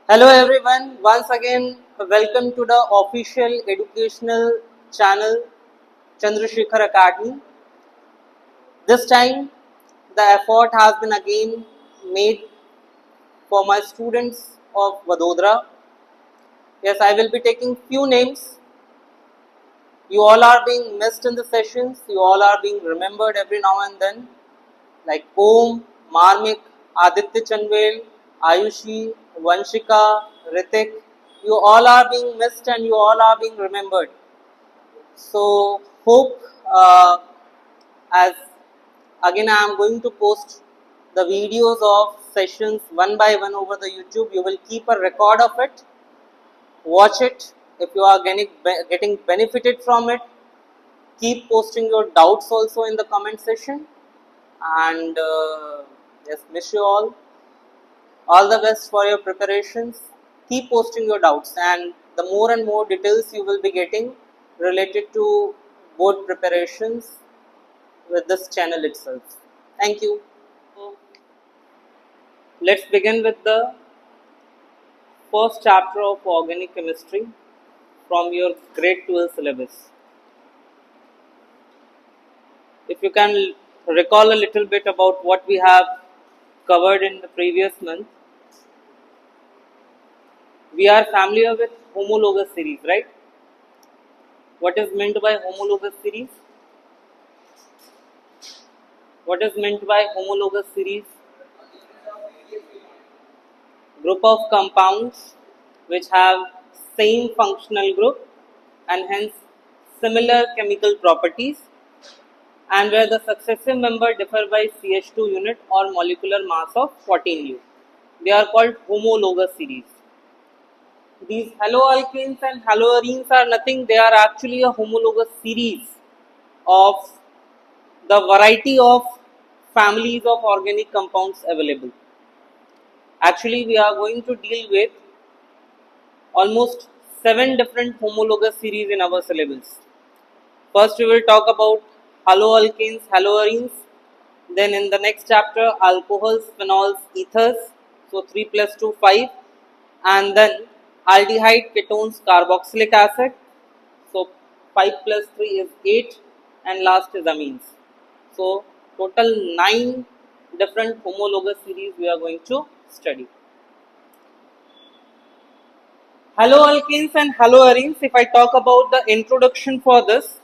Hello everyone, once again welcome to the official educational channel Chandrasekhar Academy. This time the effort has been again made for my students of Vadodara. Yes, I will be taking few names. You all are being missed in the sessions, you all are being remembered every now and then, like Om, Marmik, Aditya Chanvel, Ayushi, Vanshika, Ritik. You all are being missed and you all are being remembered. So hope as again I am going to post the videos of sessions one by one over the YouTube. You will keep a record of it, watch it. If you are getting benefited from it, keep posting your doubts also in the comment section. And yes, wish you all the best for your preparations. Keep posting your doubts, and the more and more details you will be getting related to board preparations with this channel itself. Thank you. So, let's begin with the first chapter of organic chemistry from your grade 12 syllabus. If you can recall a little bit about what we have covered in the previous month, we are familiar with homologous series, right? What is meant by homologous series? What is meant by homologous series? Group of compounds which have same functional group and hence similar chemical properties, and where the successive member differ by CH2 unit or molecular mass of 14 U. They are called homologous series. These haloalkanes and haloarenes are nothing, they are actually a homologous series of the variety of families of organic compounds available. Actually, we are going to deal with almost 7 different homologous series in our syllabus. First, we will talk about haloalkanes, haloarenes. Then, in the next chapter, alcohols, phenols, ethers. So, 3 plus 2, 5. And then, aldehyde, ketones, carboxylic acid. So, 5 plus 3 is 8. And last is amines. So, total 9 different homologous series we are going to study. Haloalkanes and haloarenes, if I talk about the introduction for this,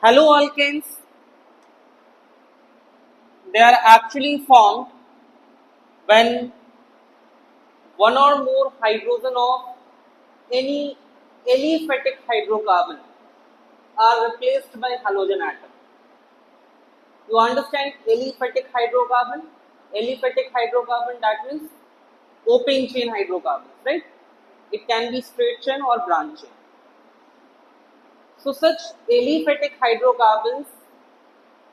haloalkanes, they are actually formed when one or more hydrogen of any aliphatic hydrocarbon are replaced by halogen atom. You understand aliphatic hydrocarbon? Aliphatic hydrocarbon, that means open chain hydrocarbons, right? It can be straight chain or branch chain. So such aliphatic hydrocarbons,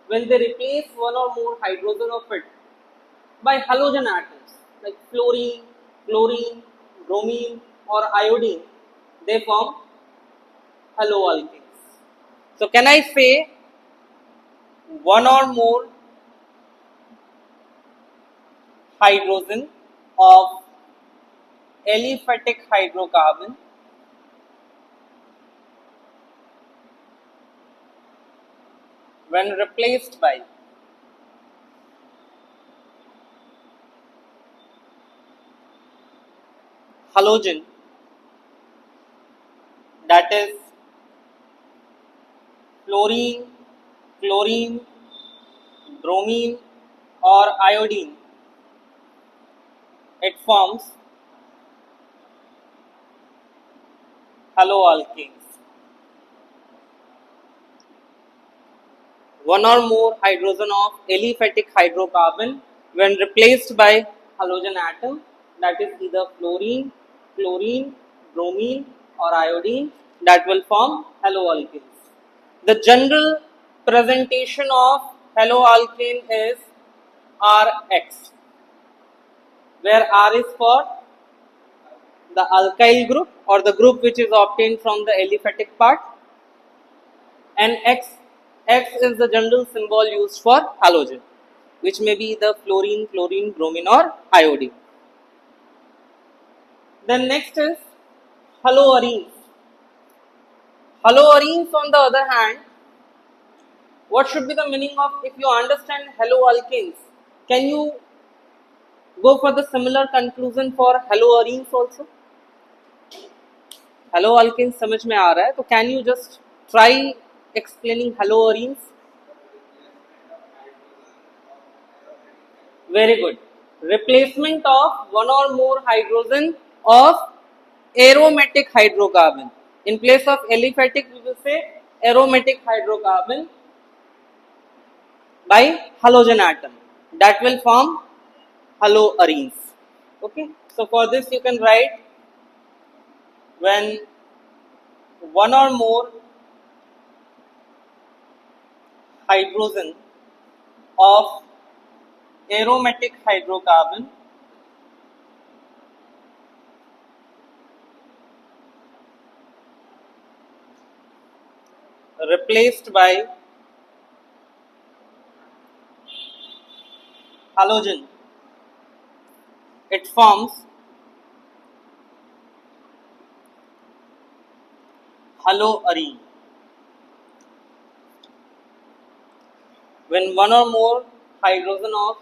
when they replace one or more hydrogen of it by halogen atoms like fluorine, chlorine, bromine or iodine, they form haloalkanes. So can I say one or more hydrogen of aliphatic hydrocarbon when replaced by halogen, that is fluorine, chlorine, bromine or iodine, it forms haloalkanes. One or more hydrogen of aliphatic hydrocarbon when replaced by halogen atom, that is either fluorine, chlorine, bromine or iodine, that will form haloalkanes. The general presentation of haloalkane is Rx, where R is for the alkyl group or the group which is obtained from the aliphatic part, and X is the general symbol used for halogen, which may be the fluorine, chlorine, bromine or iodine. Then next is haloarenes. Haloarenes on the other hand, what should be the meaning of, if you understand haloalkanes, can you go for the similar conclusion for haloarenes also? Haloalkanes समझ में आ रहा है तो can you just try explaining haloarenes? Very good. Replacement of one or more hydrogen of aromatic hydrocarbon. In place of aliphatic, we will say aromatic hydrocarbon by halogen atom. That will form haloarenes. Okay. So for this you can write when one or more hydrogen of aromatic hydrocarbon replaced by halogen, it forms haloarene. When one or more hydrogen of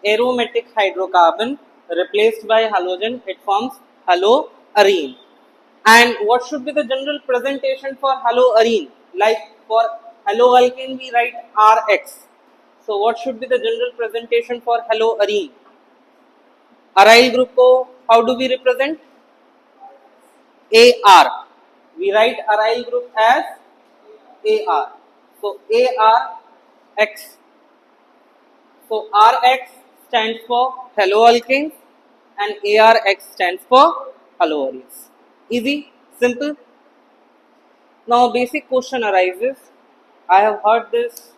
aromatic hydrocarbon replaced by halogen, it forms haloarene. And what should be the general presentation for haloarene? Like for haloalkane we write Rx. So what should be the general presentation for haloarene? Aryl group ko how do we represent? AR. We write aryl group as AR. So ARX. So Rx stands for haloalkanes and ARX stands for haloarenes. Easy, simple. Now basic question arises. I have heard this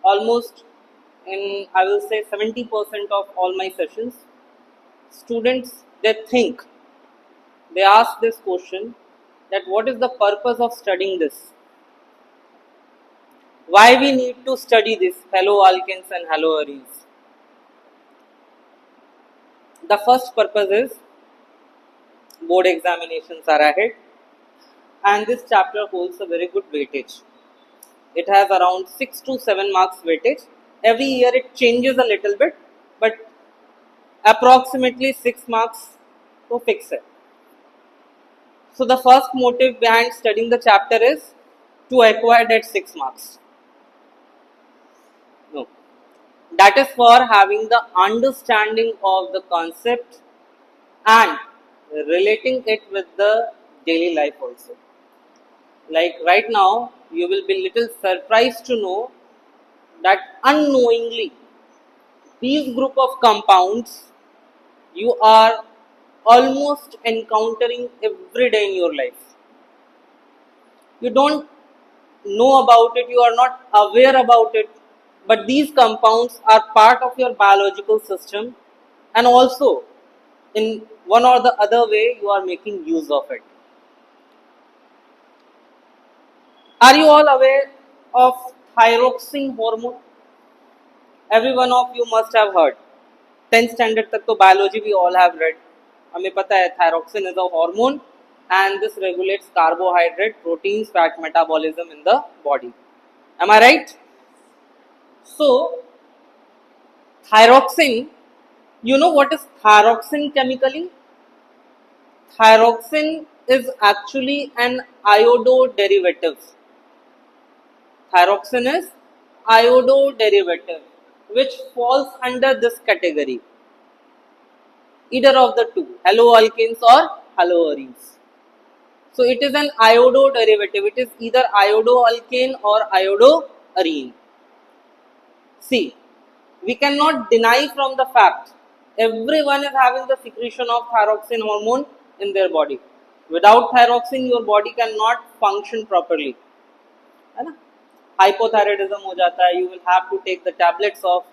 almost in, I will say, 70% of all my sessions. Students, they ask this question that what is the purpose of studying this? Why we need to study this haloalkanes and haloarenes? The first purpose is board examinations are ahead and this chapter holds a very good weightage. It has around 6 to 7 marks weightage. Every year it changes a little bit, but approximately 6 marks to fix it. So the first motive behind studying the chapter is to acquire that 6 marks. No. That is for having the understanding of the concept and relating it with the daily life also. Like right now, you will be little surprised to know that unknowingly, these group of compounds you are almost encountering every day in your life. You don't know about it, you are not aware about it, but these compounds are part of your biological system and also in one or the other way you are making use of it. Are you all aware of thyroxine hormone? Every one of you must have heard. 10th standard तक तो biology we all have read. हमें पता है thyroxine is a hormone and this regulates carbohydrate, proteins, fat metabolism in the body. Am I right? So, thyroxine, you know what is thyroxine chemically? Thyroxine is actually an iodo derivative. Thyroxine is iodo derivative which falls under this category. Either of the two, haloalkanes or haloarenes. So it is an iodo derivative. It is either iodoalkane or iodoarene. See, we cannot deny from the fact everyone is having the secretion of thyroxine hormone in their body. Without thyroxine, your body cannot function properly. है ना? Hypothyroidism हो जाता है. You will have to take the tablets of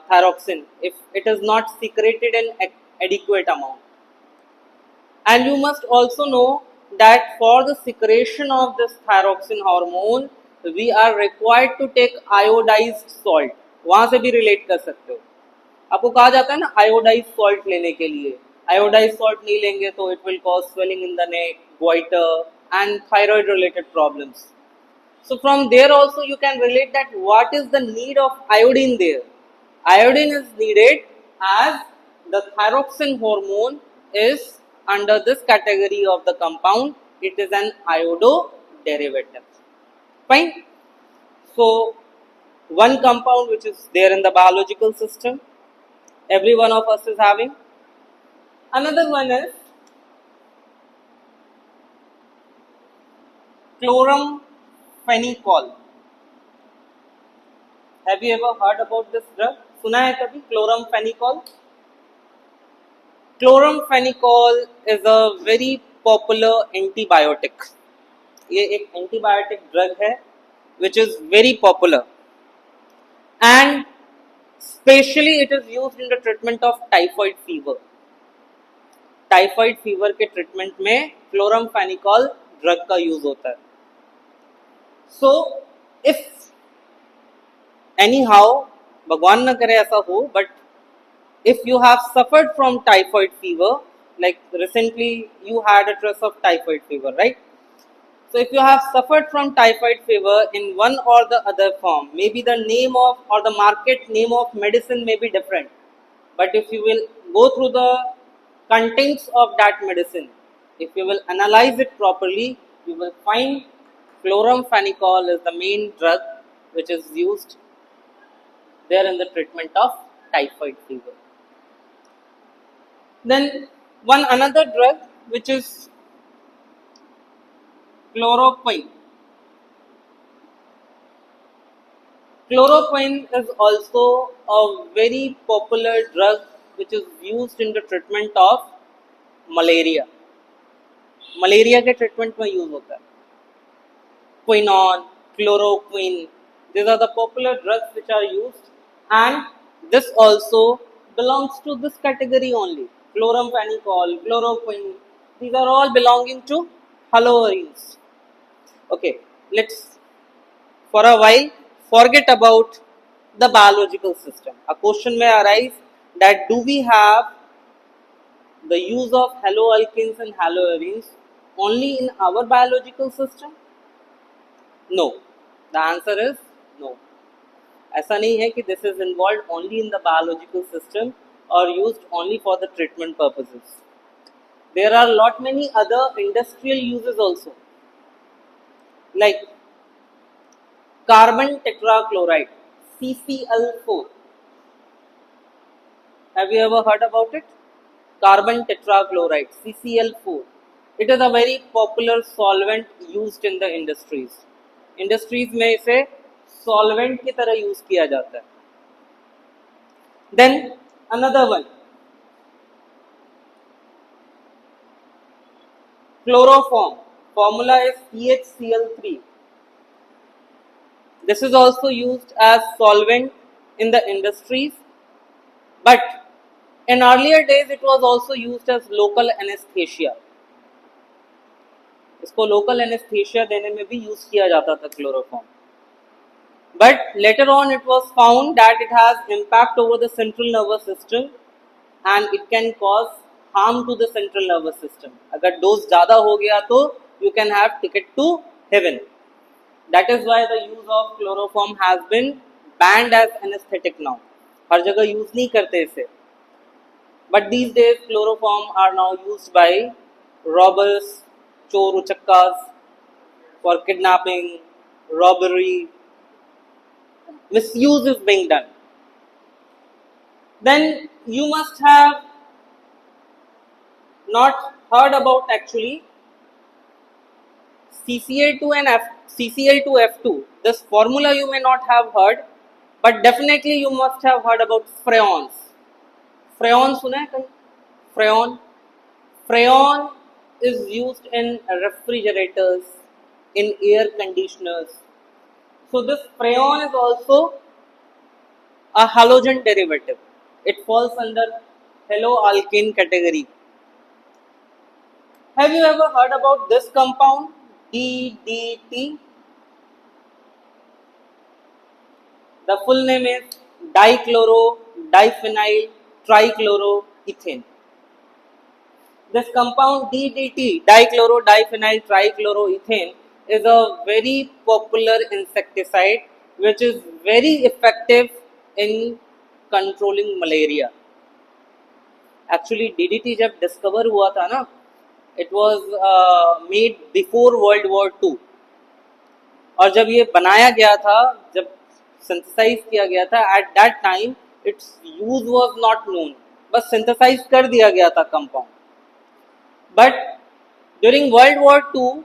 thyroxine if it is not secreted in adequate amount. And you must also know that for the secretion of this thyroxine hormone, we are required to take iodized salt. वहां से भी relate कर सकते हो. आपको कहा जाता है ना iodized salt लेने के लिए. Iodized salt नहीं लेंगे तो it will cause swelling in the neck, goiter and thyroid related problems. So from there also you can relate that what is the need of iodine there. Iodine is needed as the thyroxine hormone is under this category of the compound. It is an iodo derivative. Fine. So one compound which is there in the biological system, every one of us is having. Another one is chloramphenicol. Have you ever heard about this drug? सुना है कभी chloramphenicol? Chloramphenicol is a very popular antibiotic. ये एक antibiotic drug है which is very popular and specially it is used in the treatment of typhoid fever. Typhoid fever के treatment में chloramphenicol drug का use होता है. सो इफ एनी हाउ, भगवान न करे ऐसा हो, but if you have suffered from typhoid fever, like recently you had a trace of typhoid fever, right? So if you have suffered from typhoid fever in one or the other form, maybe the name of or the market name of medicine may be different, but if you will go through the contents of that medicine, if you will analyze it properly, you will find chloramphenicol is the main drug which is used there in the treatment of typhoid fever. Then one another drug which is chloroquine. Chloroquine is also a very popular drug which is used in the treatment of malaria. Malaria के treatment में use होता है. Quinone, chloroquine, these are the popular drugs which are used, and this also belongs to this category only. Chloramphenicol, chloroquine, these are all belonging to haloarines. Okay, let's for a while forget about the biological system. A question may arise that do we have the use of haloalkanes and haloarines only in our biological system? No. The answer is no. ऐसा नहीं है कि this is involved only in the biological system or used only for the treatment purposes. There are lot many other industrial uses also, like carbon tetrachloride, CCl4. Have you ever heard about it? Carbon tetrachloride, CCl4. It is a very popular solvent used in the industries. Industries में इसे solvent की तरह use किया जाता है. Then another one, chloroform. Formula is CHCl3. This is also used as solvent in the industries, but in earlier days it was also used as local anesthesia. इसको local anesthesia देने में भी use किया जाता था chloroform. But later on it was found that it has impact over the central nervous system and it can cause harm to the central nervous system. अगर dose ज़्यादा हो गया तो you can have ticket to heaven. That is why the use of chloroform has been banned as anesthetic now. हर जगह use नहीं करते इसे. But these days chloroform are now used by robbers, चोर उचक्कास, for kidnapping, robbery. Misuse is being done. Then you must have not heard about actually CCl2 and CCl2F2. This formula you may not have heard, but definitely you must have heard about freons. Freon सुना है कहीं? Freon. Freon is used in refrigerators, in air conditioners. So this freon is also a halogen derivative. It falls under haloalkane category. Have you ever heard about this compound, DDT? The full name is dichloro diphenyl trichloroethane. This compound DDT, dichloro-diphenyl trichloroethane, is a very popular insecticide which is very effective in controlling malaria. Actually DDT जब discover हुआ था ना, it was made before World War II. और जब ये बनाया गया था, जब सिंथेसाइज किया गया था, at that time its use was not known, बस सिंथेसाइज कर दिया गया था compound. But during world war two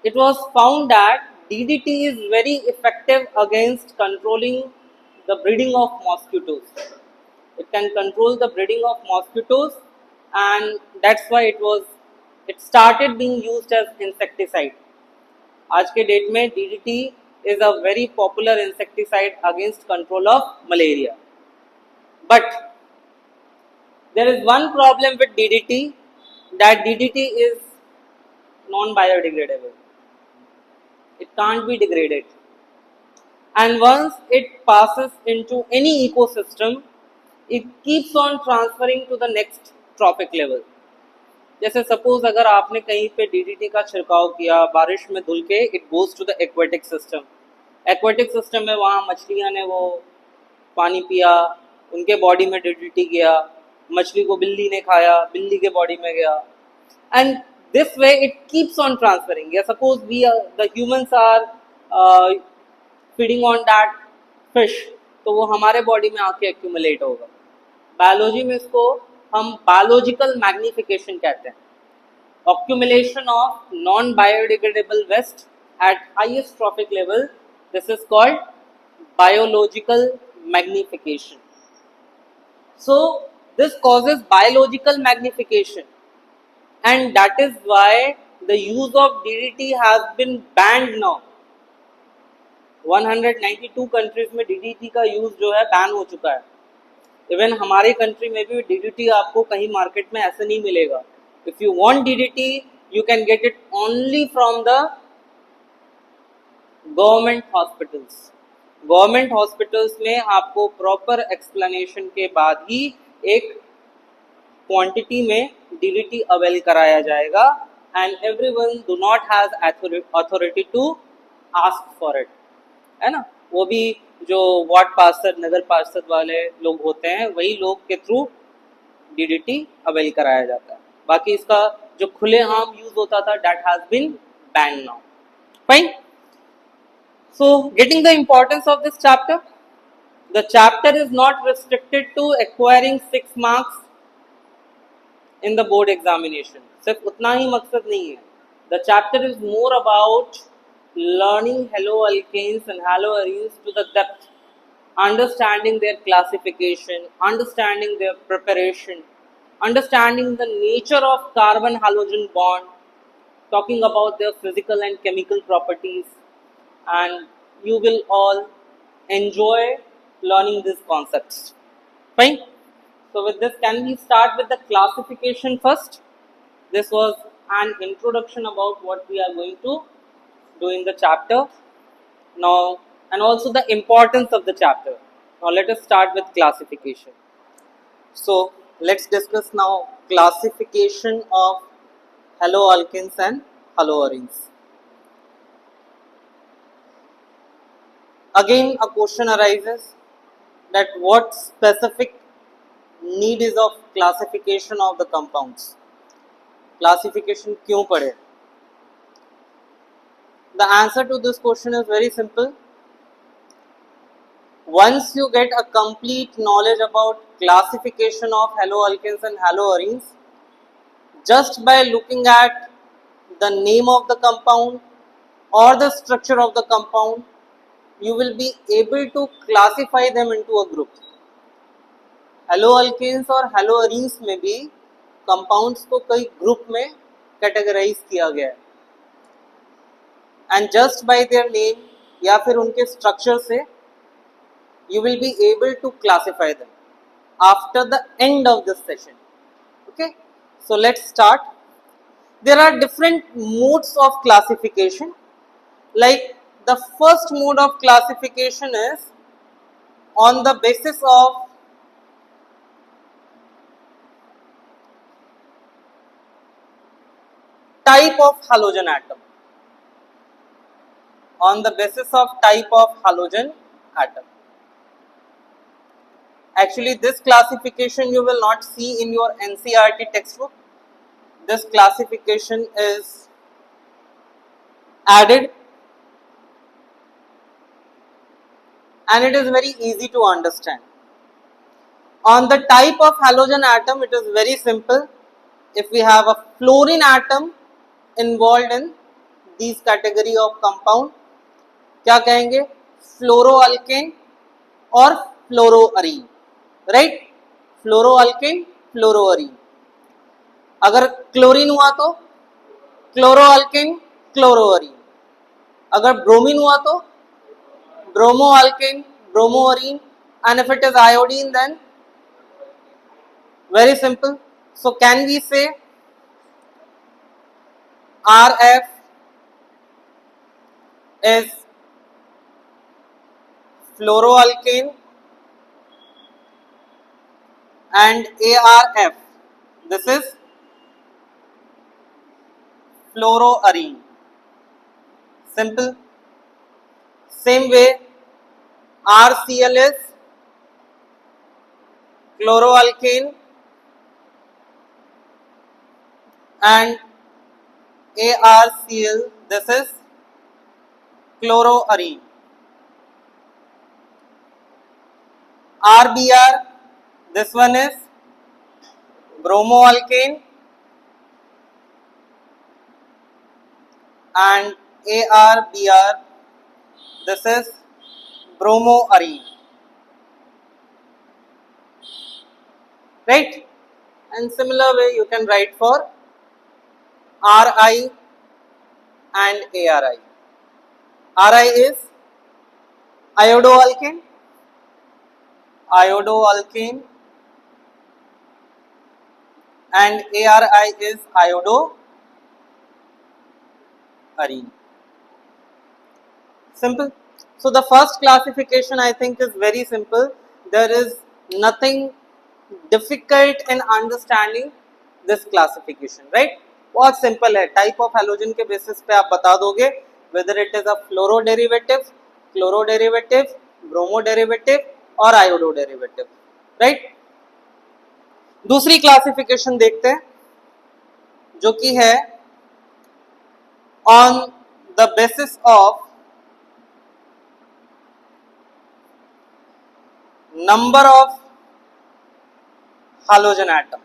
it was found that DDT is very effective against controlling the breeding of mosquitoes. It can control the breeding of mosquitoes, and that's why it started being used as insecticide. आज के date में DDT is a very popular insecticide against control of malaria. But there is one problem with DDT, that DDT is non-biodegradable. It can't be degraded, and once it passes into any ecosystem, it keeps on transferring to the next trophic level. जैसे suppose अगर आपने कहीं पे DDT का छिड़काव किया, बारिश में धुल के, it goes to the aquatic system. Aquatic system में वहाँ मछलियाँ ने वो पानी पिया, उनके बॉडी में DDT गया, मछली को बिल्ली ने खाया, बिल्ली के बॉडी में गया, and this way it keeps on transferring. Yeah, suppose the humans are feeding on that fish, तो वो हमारे बॉडी में आके एक्यूमुलेट होगा. बायोलॉजी में इसको हम बायोलॉजिकल मैग्निफिकेशन कहते हैं. Accumulation of non-biodegradable waste at highest trophic level, this is called biological magnification. So this causes biological magnification, and that is why the use of DDT has been banned now. 192 countries में DDT का use जो है ban हो चुका है. Even हमारे country में भी DDT आपको कहीं मार्केट में ऐसे नहीं मिलेगा. If you want DDT, you can get it only from the government hospitals. Government hospitals में आपको प्रॉपर एक्सप्लेनेशन के बाद ही एक क्वांटिटी में DDT अवेल कराया जाएगा, and everyone do not has authority to ask for it, है ना. वो भी जो वार्ड पार्षद, नगर पार्षद वाले लोग होते हैं, वही लोग के थ्रू DDT अवेल कराया जाता है. बाकी इसका जो खुलेआम यूज होता था, that has been banned now. Fine. So getting the importance of this chapter, the chapter is not restricted to acquiring 6 marks in the board examination. सिर्फ उतना ही मकसद नहीं है. The chapter is more about learning haloalkanes and haloarenes to the depth, understanding their classification, understanding their preparation, understanding the nature of carbon halogen bond, talking about their physical and chemical properties, and you will all enjoy learning these concepts. Fine. So with this, can we start with the classification first? This was an introduction about what we are going to do in the chapter now, and also the importance of the chapter. Now let us start with classification. So let's discuss now classification of haloalkanes and haloarenes. Again a question arises that what specific need is of classification of the compounds. Classification क्यों पढ़े? The answer to this question is very simple. Once you get a complete knowledge about classification of haloalkanes and haloarenes, just by looking at the name of the compound or the structure of the compound, you will be able to classify them into a group. हेलोअल्केन्स और हेलोअरीन्स में भी compounds को कई group में categorise किया गया है, and just by their name या फिर उनके स्ट्रक्चर से you will be able to classify them after the end of this session. Okay, so let's start. There are different modes of classification. Like the first mode of classification is on the basis of type of halogen atom. On the basis of type of halogen atom. Actually, this classification you will not see in your NCERT textbook. This classification is added, and it is very easy to understand. On the type of halogen atom, it is very simple. If we have a fluorine atom involved in these category of compound, क्या कहेंगे? फ्लोरोअल्केन और फ्लोरोअरीन, right? फ्लोरोअल्केन, फ्लोरोअरीन. अगर chlorine हुआ तो chloroalkane, क्लोरोअरीन. अगर bromine हुआ तो ब्रोमोअल्केन, ब्रोमोअरीन. And if it is iodine, then very simple. So can we say RF is fluoroalkane and ARF, this is fluoroarine. Simple. Same way, RCl is chloroalkane and ARCl, this is chloroarine. RBr, this one is bromoalkane and ARBr, this is bromoarine, right? And similar way you can write for Ri and ARI. Ri is iodoalkane, iodoalkane, and ARI is iodoarine. Simple. So the first classification I think is very simple. There is nothing difficult in understanding this classification, right? बहुत simple है. Type of halogen के basis पे आप बता दोगे whether it is a fluoro derivative, chloro derivative, bromo derivative और iodo derivative, right? दूसरी classification देखते हैं जो कि है on the basis of number of halogen atom.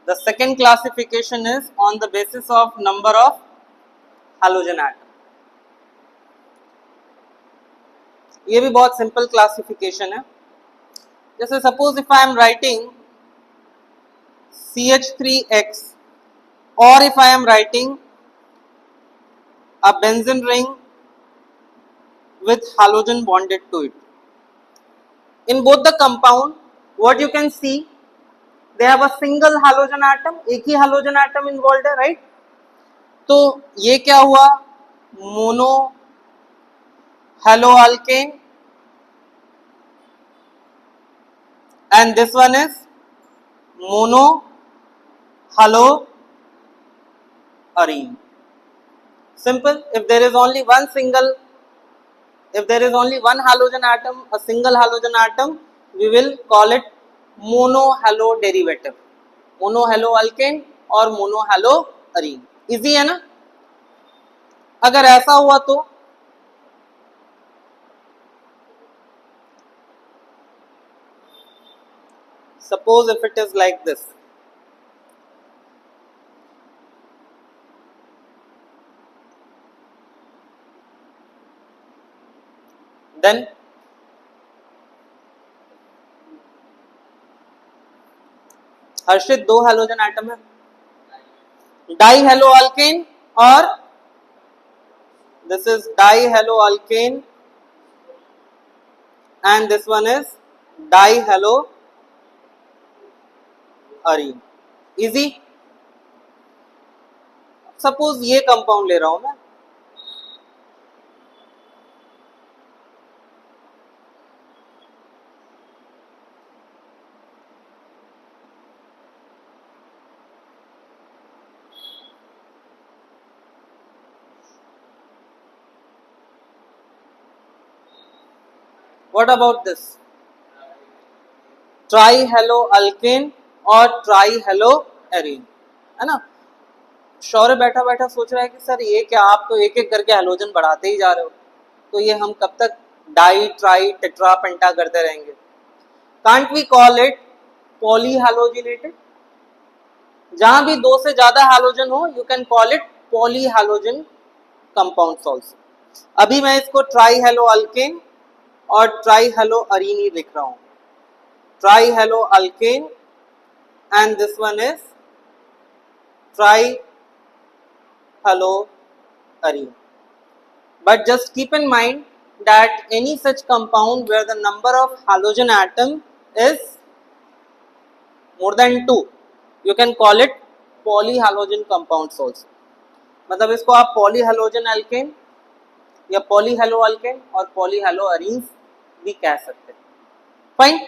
The second classification is on the basis of number of halogen atom. ये भी बहुत सिंपल क्लासिफिकेशन है. जैसे suppose if I am writing CH3X or if I am writing a benzene ring with halogen bonded to it. In both the compound, what you can see, they have a single halogen atom, एक ही halogen atom involved है, right? तो ये क्या हुआ? Mono haloalkane and this one is mono haloarine. Simple. If there is only one halogen atom, a single halogen atom, we will call it monohalo derivative, monohaloalkane और monohaloarine. Easy है ना? अगर ऐसा हुआ तो suppose if it is like this, then हर्षित दो halogen atom है, डाइहेलोअल्केन और this is dihaloalkane and this one is dihaloarine. Easy. Suppose ये कंपाउंड ले रहा हूं मैं, What about this? ट्राईहेलोअल्केन और ट्राईहेलोएरीन, है ना। शौर्य बैठा बैठा सोच रहा है कि सर ये क्या, आप तो एक एक करके हैलोजन बढ़ाते ही जा रहे हो, तो ये हम कब तक डाई ट्राई टेट्रा पेंटा करते रहेंगे। Can't we call it polyhalogenated? जहां भी दो से ज्यादा हैलोजन हो you can call it polyhalogen compounds also. अभी मैं इसको ट्राईहेलोअल्केन और ट्राईहेलोअरीन ही लिख रहा हूं, ट्राईहेलोअल्केन and this one is trihaloarene. But just keep in mind that any such compound where the number of halogen atom is more than 2, you can call it polyhalogen compounds also. मतलब इसको आप पॉलीहैलोजन अल्केन या पॉलीहैलोअल्केन और पॉलीहैलोअरीन्स भी कह सकते हैं। Fine.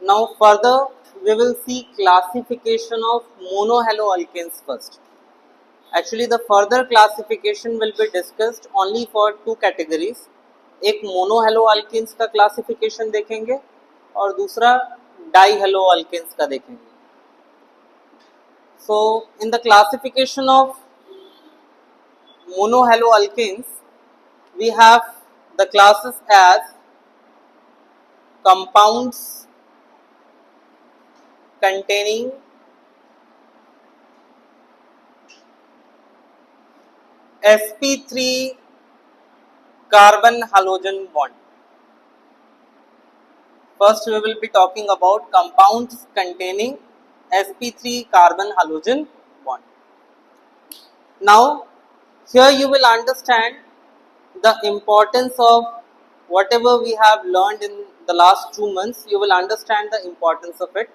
Now further we will see classification of monohaloalkanes first. Actually the further classification will be discussed only for two categories. एक monohaloalkanes का classification देखेंगे और दूसरा dihaloalkanes का देखेंगे। So in the classification of monohaloalkanes we have the classes as compounds containing sp3 carbon halogen bond. First we will be talking about compounds containing sp3 carbon halogen bond. Now here you will understand the importance of whatever we have learned in the last 2 months. You will understand the importance of it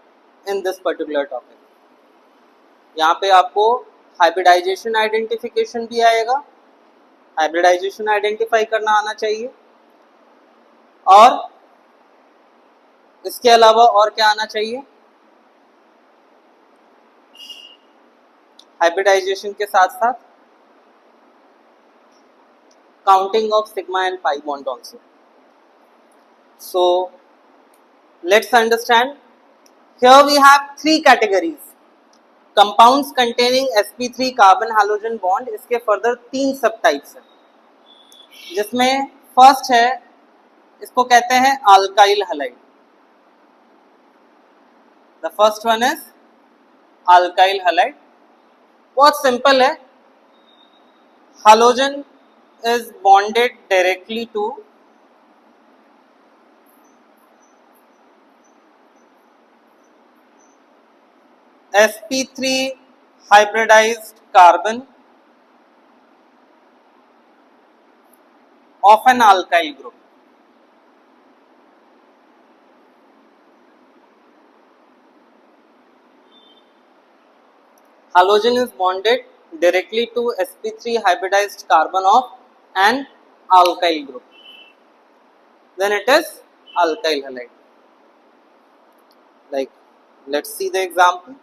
in this particular topic. यहाँ पे आपको hybridisation identification भी आएगा, hybridisation identify करना आना चाहिए, और इसके अलावा और क्या आना चाहिए, हाइब्रिडाइजेशन के साथ साथ counting of sigma and pi bond also. So let's understand. Here we have 3 categories. Compounds containing sp3 carbon halogen bond. इसके फर्दर 3 सब टाइप्स हैं, जिसमें फर्स्ट है, इसको कहते हैं alkyl halide. The first one is alkyl halide. बहुत simple है. Halogen is bonded directly to sp3 hybridized carbon of an alkyl group. Halogen is bonded directly to sp3 hybridized carbon of an alkyl group. Then it is alkyl halide. Like, let's see the example.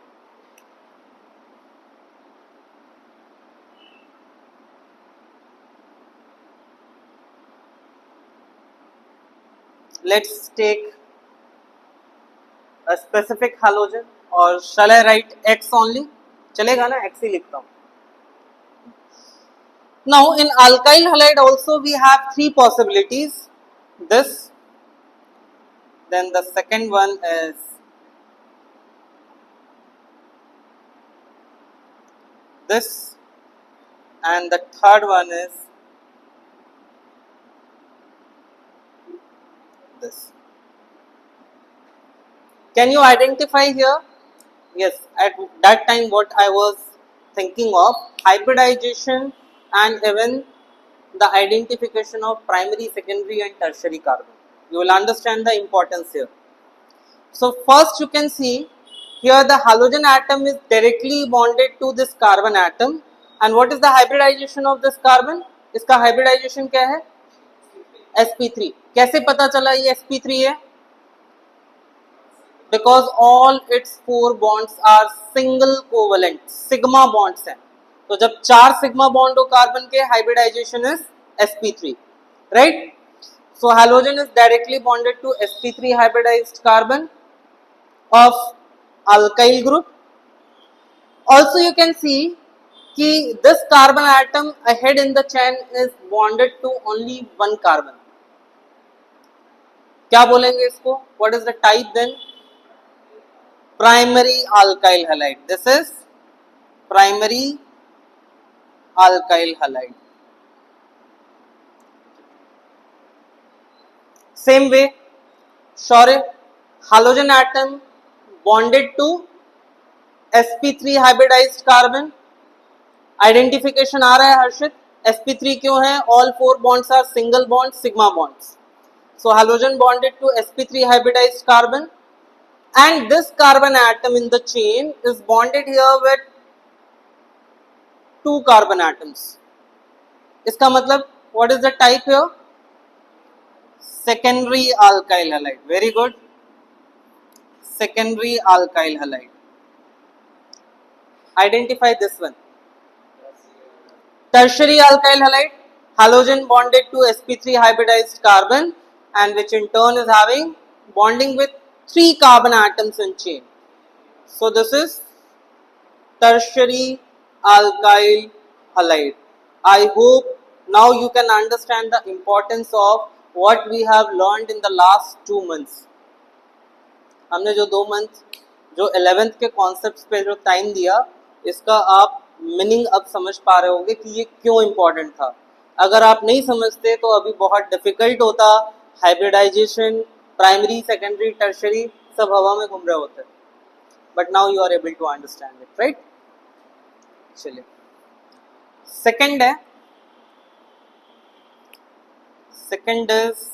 Let's take a specific halogen, or shall I write X only? चलेगा ना, X ही लिखता हूँ. Now in alkyl halide also we have 3 possibilities. This, then the second one is this, and the third one is this. Can you identify here? Yes, at that time what I was thinking of, hybridization and even the identification of primary, secondary and tertiary carbon. You will understand the importance here. So first you can see here the halogen atom is directly bonded to this carbon atom, and what is the hybridization of this carbon? इसका hybridization क्या है? sp3. कैसे पता चला ये sp3 है? Because all its 4 bonds are single covalent, sigma bonds हैं. तो जब 4 सिग्मा बॉन्ड हो कार्बन के, hybridisation is sp3. right? So halogen is directly bonded to sp3 hybridized carbon of alkyl group. Also you can see कि this carbon atom ahead in the chain is bonded to only one carbon. क्या बोलेंगे इसको? What is the type then? Primary alkyl halide. This is primary alkyl halide. Same way, Shaurya, halogen atom bonded to sp3 hybridized carbon. Identification आ रहा है Harshit? sp3 क्यों है? All four bonds are single bond sigma bonds. So halogen bonded to sp3 hybridized carbon and this carbon atom in the chain is bonded here with two carbon atoms. इसका मतलब what is the type here? Secondary alkyl halide. Very good. Secondary alkyl halide. Identify this one. Tertiary alkyl halide, halogen bonded to sp3 hybridized carbon and which in turn is having bonding with 3 carbon atoms in chain. So this is tertiary alkyl halide. I hope now you can understand the importance of what we have learned in the last 2 months. हमने जो 2 months जो 11th के concepts पे जो time दिया, इसका आप meaning अब समझ पा रहे होंगे कि ये क्यों इम्पोर्टेंट था. अगर आप नहीं समझते तो अभी बहुत डिफिकल्ट होता. हाइब्रिडाइजेशन, प्राइमरी, सेकेंडरी, टर्शरी सब हवा में घूम रहे होते. But now you are able to understand it, right? चलिए, सेकेंड है, second is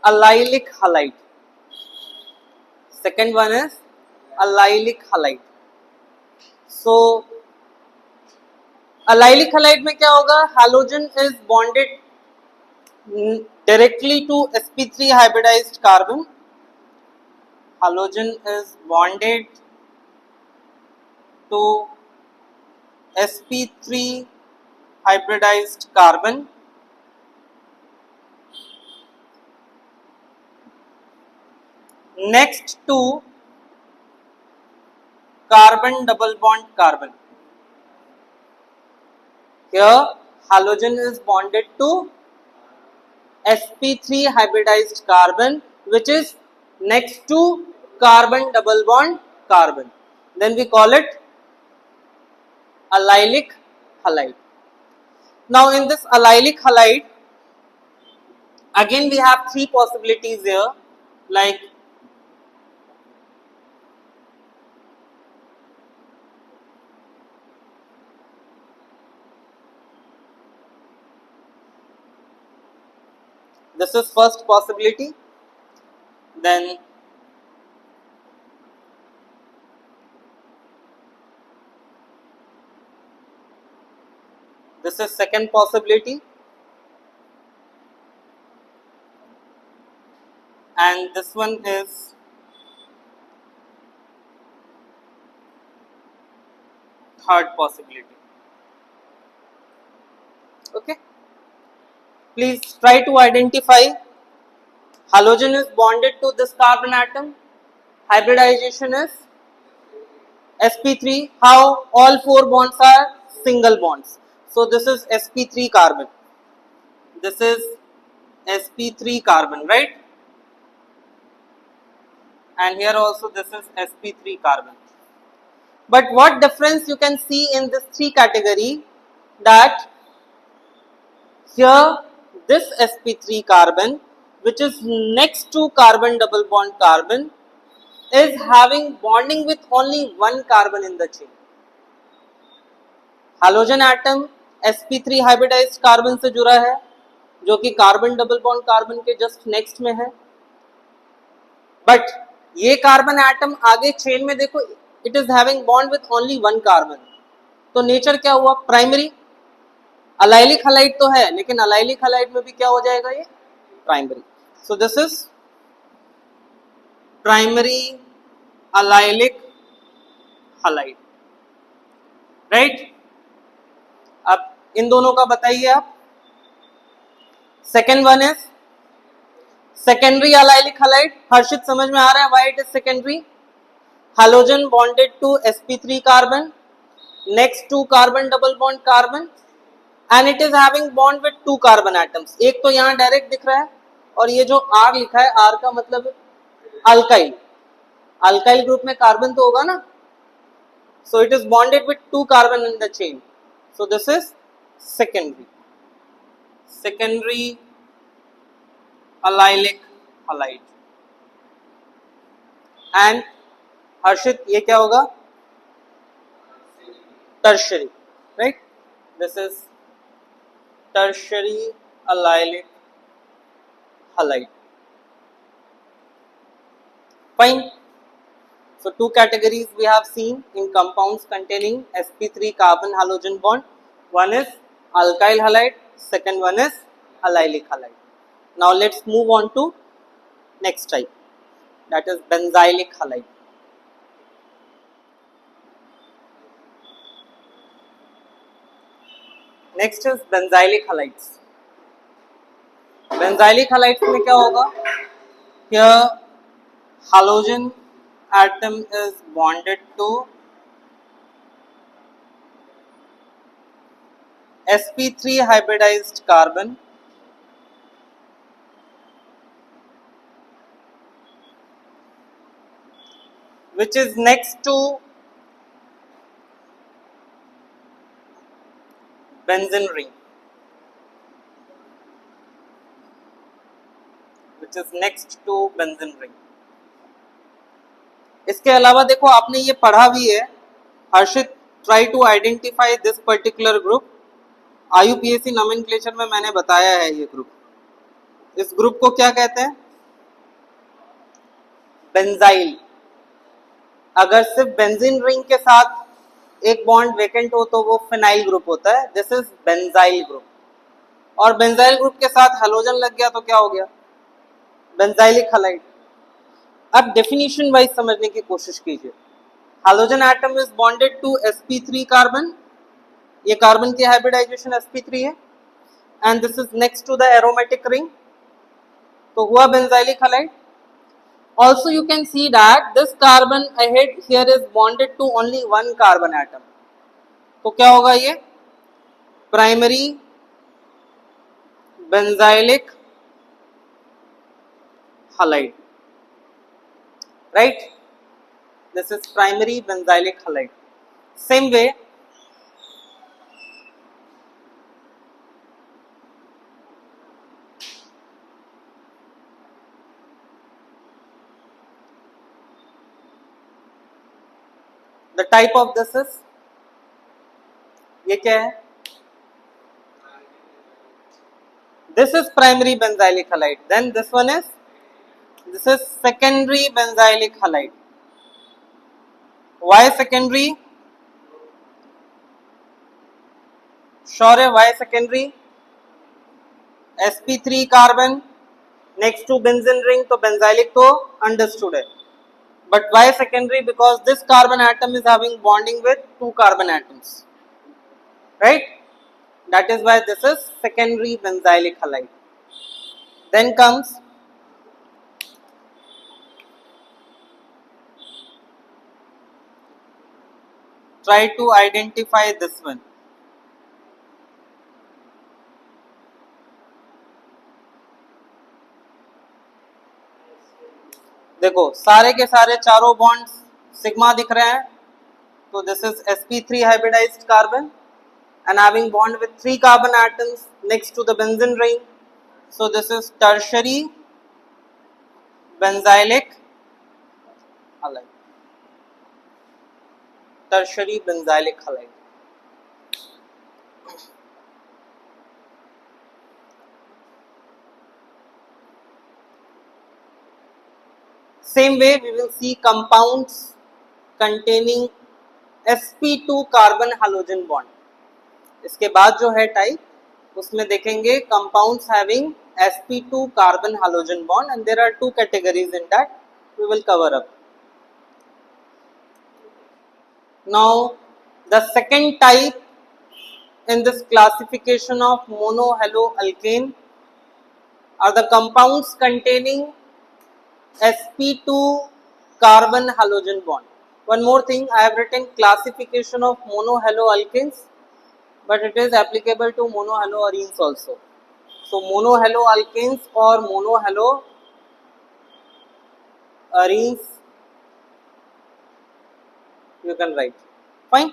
allylic halide. Second one is allylic halide. So allylic halide में क्या होगा? Halogen is bonded directly to sp3 hybridized carbon. Halogen is bonded to sp3 hybridized carbon next to carbon double bond carbon. Here halogen is bonded to sp3 hybridized carbon which is next to carbon double bond carbon. Then we call it allylic halide. Now in this allylic halide, again we have 3 possibilities here, like this is first possibility, then this is second possibility, and this one is third possibility. Okay, please try to identify. Halogen is bonded to this carbon atom, hybridization is sp3. How? All 4 bonds are single bonds. So this is sp3 carbon, this is sp3 carbon, right? And here also this is sp3 carbon. But what difference you can see in this 3 category, that here this sp3 carbon which is next to carbon double bond carbon is having bonding with only one carbon in the chain. Halogen atom sp3 hybridized carbon से जुड़ा है जो कि carbon double bond carbon के just next में है. But ये carbon atom आगे चेन में देखो, it is having bond with only one carbon. तो नेचर क्या हुआ? प्राइमरी. अलाइलिक हलाइड तो है, लेकिन अलाइलिक हलाइड में भी क्या हो जाएगा? ये primary. So this is primary allylic halide, right? अब इन दोनों का बताइए आप. Second one is secondary allylic halide. हर्षित समझ में आ रहा है why it is secondary? Halogen bonded to sp3 carbon next to carbon double bond carbon and it is having bond with 2 carbon atoms. एक तो यहाँ डायरेक्ट दिख रहा है और ये जो R लिखा है, R का मतलब अल्काइल. अल्काइल ग्रुप में कार्बन तो होगा ना. So it is bonded with 2 carbon in the chain. So this is secondary. Secondary allylic halide. And हर्षित ये क्या होगा? Tertiary, right? This is tertiary allylic halide. Fine. So two categories we have seen in compounds containing sp3 carbon halogen bond. One is alkyl halide, second one is allylic halide. Now let's move on to next type, that is benzylic halide. Next is benzylic halides. Benzylic halides में क्या होगा? Here halogen atom is bonded to sp3 hybridized carbon which is next to benzene ring, which is next to benzene ring. इसके अलावा देखो आपने ये पढ़ा भी है. Harshit, try to identify this particular group. IUPAC nomenclature में मैंने बताया है ये ग्रुप. इस ग्रुप को क्या कहते हैं? बेंजाइल. अगर सिर्फ बेंजीन रिंग के साथ एक बॉन्ड वेकेंट हो तो वो फिनाइल ग्रुप होता है. This is benzyl group. और बेंजाइल ग्रुप के साथ हैलोजन लग गया तो क्या हो गया? Benzylic halide. अब डेफिनेशन वाइज समझने की कोशिश कीजिए. Halogen atom is bonded to sp3 carbon. ये कार्बन की हाइब्रिडाइजेशन sp3 है and this is next to the aromatic ring, तो हुआ benzylic halide. Also you can see that this carbon ahead here is bonded to only one carbon atom. तो क्या होगा ये? Primary benzylic halide, right? This is primary benzylic halide. Same way the type of this is, ये क्या है? This is primary benzylic halide. Then this one is, this is secondary benzylic halide. Why secondary? Sure है, why secondary? sp3 carbon next to benzene ring, तो benzylic तो understood है. But why secondary? Because this carbon atom is having bonding with 2 carbon atoms, right? That is why this is secondary benzylic halide. Then comes try to identify this one. देखो सारे के सारे चारों bonds sigma दिख रहे हैं, तो this is sp3 hybridized carbon and having bond with 3 carbon atoms next to the benzene ring, so this is tertiary benzylic halide. Tertiary benzylic halide. Same way we will see compounds containing sp2 carbon halogen bond. इसके बाद जो है type उसमें देखेंगे compounds having sp2 carbon halogen bond, and there are two categories in that we will cover up. Now the second type in this classification of monohaloalkane are the compounds containing sp2 carbon halogen bond. One more thing, I have written classification of monohaloalkanes, but it is applicable to monohaloarenes also. So monohaloalkanes or monohaloarenes you can write. Fine.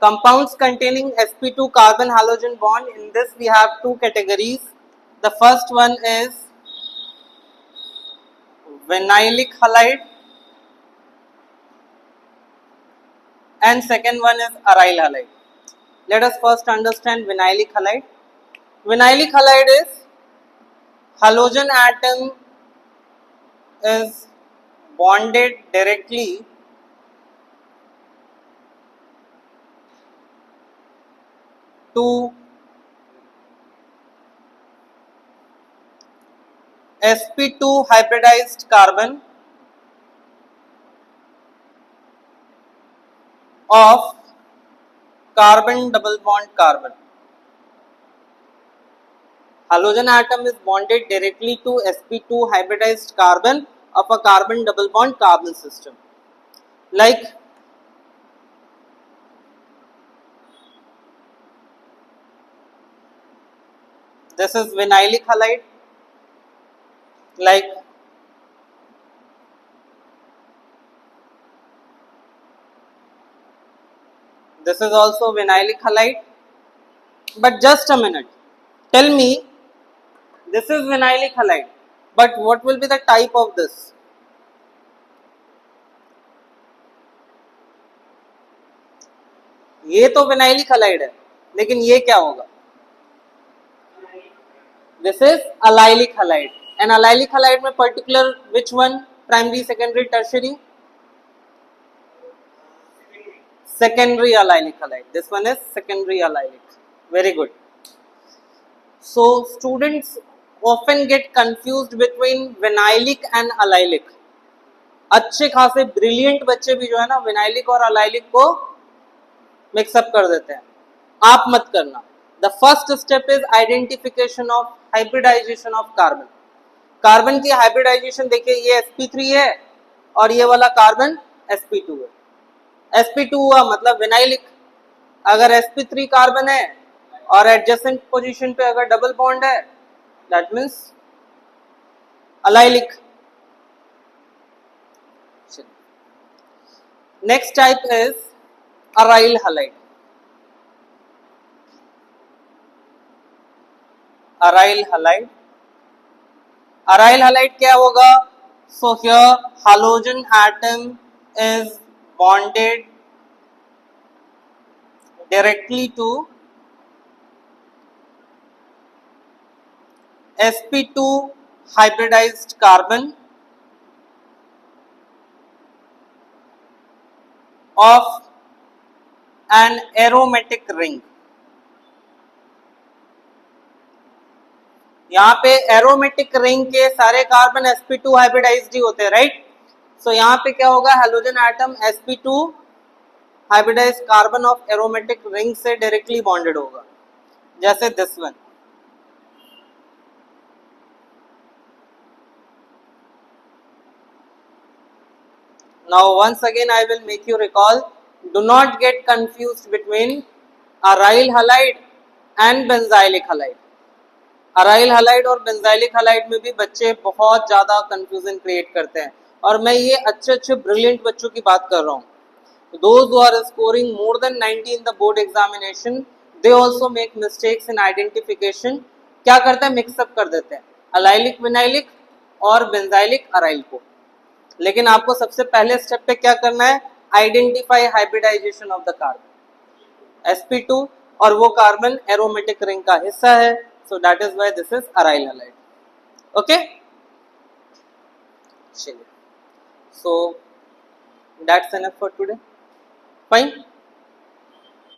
Compounds containing sp2 carbon halogen bond, in this we have two categories. The first one is vinylic halide and second one is aryl halide. Let us first understand vinylic halide. Vinylic halide is halogen atom is bonded directly to sp2 hybridized carbon of carbon double bond carbon. Halogen atom is bonded directly to sp2 hybridized carbon of a carbon double bond carbon system. Like this is vinylic halide, like this is also vinylic halide. But just a minute, tell me, this is vinylic halide, but what will be the type of this? ये तो vinylic halide है, लेकिन ये क्या होगा? This is allylic halide. And allylic halide में particular which one? Primary, secondary, tertiary? Secondary allylic halide. This one is secondary allylic. Very good. So students often get confused between vinylic and allylic. अच्छे खासे brilliant बच्चे भी जो है ना vinylic और allylic को मिक्सअप कर देते हैं. आप मत करना. The first step is identification of hybridization of carbon. Carbon की हाइब्रिडाइजेशन देखिए, ये sp3 है और ये वाला कार्बन sp2 है. sp2 हुआ मतलब विनाइलिक. अगर sp3 कार्बन है और एडजेसेंट पोजीशन पे अगर डबल बॉन्ड है, that means allylic. Next type is aryl halide. aryl halide. aryl halide क्या होगा? So here halogen atom is bonded directly to sp2 hybridized carbon of an aromatic ring. यहाँ पे aromatic ring के सारे carbon sp2 hybridised ही होते हैं, right? सो यहाँ पे क्या होगा? Halogen atom sp2 hybridised carbon of aromatic ring से डायरेक्टली बॉन्डेड होगा, जैसे this one. Now once again I will make you recall, do not get confused between aryl halide and benzylic halide. Aryl halide और benzylic halide में भी बच्चे बहुत ज़्यादा confusion create करते हैं, और मैं ये अच्छे ब्रिलियंट बच्चों की बात कर रहा हूँ. Those who are scoring more than 90 in the board examination, they also make mistakes in identification. क्या करते हैं? मिक्सअप कर देते हैं अलाइलिक विनाइलिक और बेंजाइलिक अराइल को. लेकिन आपको सबसे पहले स्टेप पे क्या करना है? Identify hybridisation of the carbon sp2, और वो कार्बन एरोमेटिक रिंग का हिस्सा है. So that is why this is aryl halide. Okay. So that's enough for today. Fine.